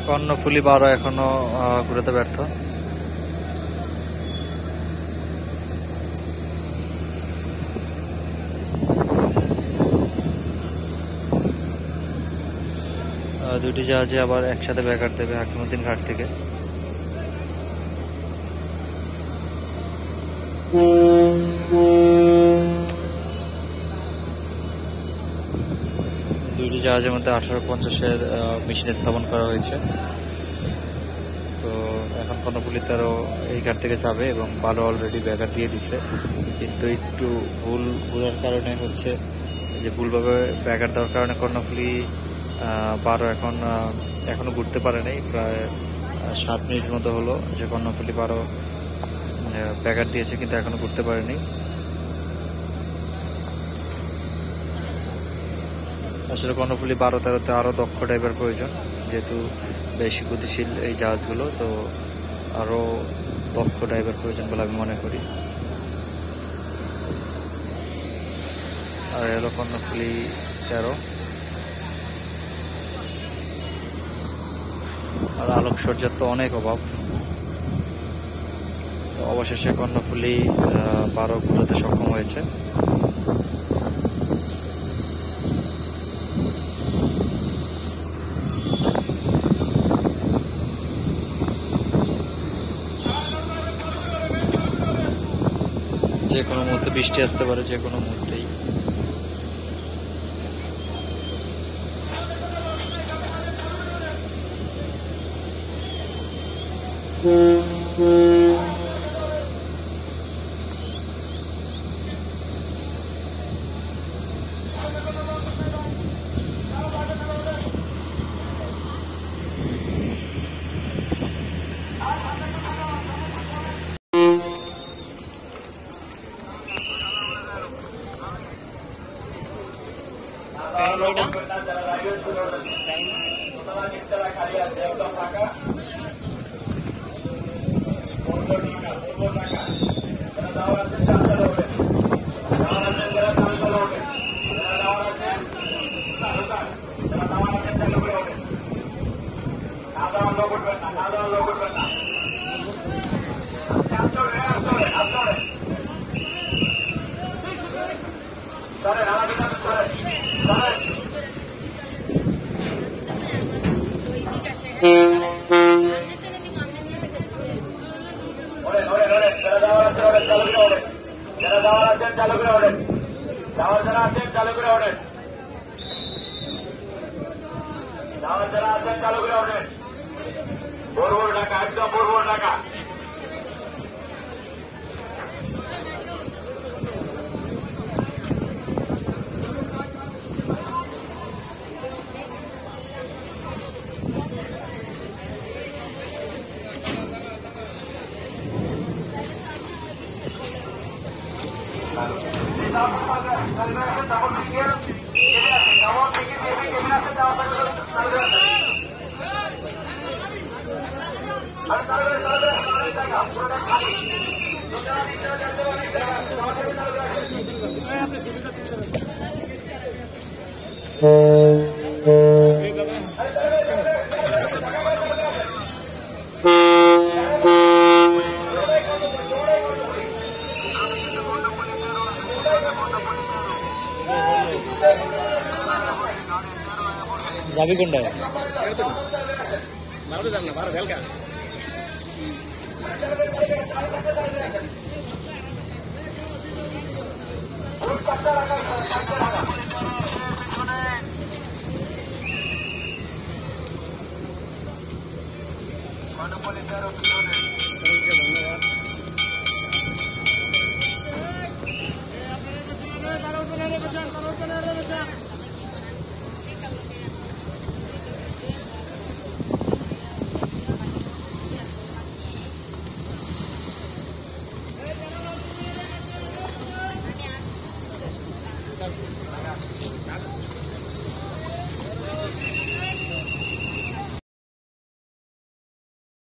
কর্ণফুলী 12 এখনো ঘুরাতে ব্যর্থ। দুটি জাহাজে আবার একসাথে ব্যাঘাট দেবে হাকিমুদ্দিন ঘাট থেকে। দুটি জাহাজের মধ্যে 1850-এর মেশিন স্থাপন করা হয়েছে। তো এখন কর্ণফুলী 13 এই ঘাট থেকে যাবে এবং বালু অলরেডি ব্যাঘাট দিয়ে দিছে, কিন্তু একটু ভুল ঘুরার কারণে হচ্ছে যে ভুলভাবে ব্যাঘাট দেওয়ার কারণে কর্ণফুলী 12 এখনো ঘুরতে পারে নাই। প্রায় 7 মিনিটের মতো হলো যে কর্ণফুলী 12 ব্যাঘাট দিয়েছে, কিন্তু এখনো ঘুরতে পারেনি। আসলে কর্ণফুলী 12-13-তে আরো দক্ষ ড্রাইভার প্রয়োজন, যেহেতু বেশি গতিশীল এই জাহাজগুলো, তো আরো দক্ষ ড্রাইভার প্রয়োজন বলে আমি মনে করি। আর এলো কর্ণফুলী 13। আর আলোকসজ্জার তো অনেক অভাব। অবশেষে কর্ণফুলী 12 ঘুরাতে সক্ষম হয়েছে। যে কোনো মুহূর্তে বৃষ্টি আসতে পারে, যে কোনো মুহূর্তেই। যাবি কোনটায়? ধন্যবাদ।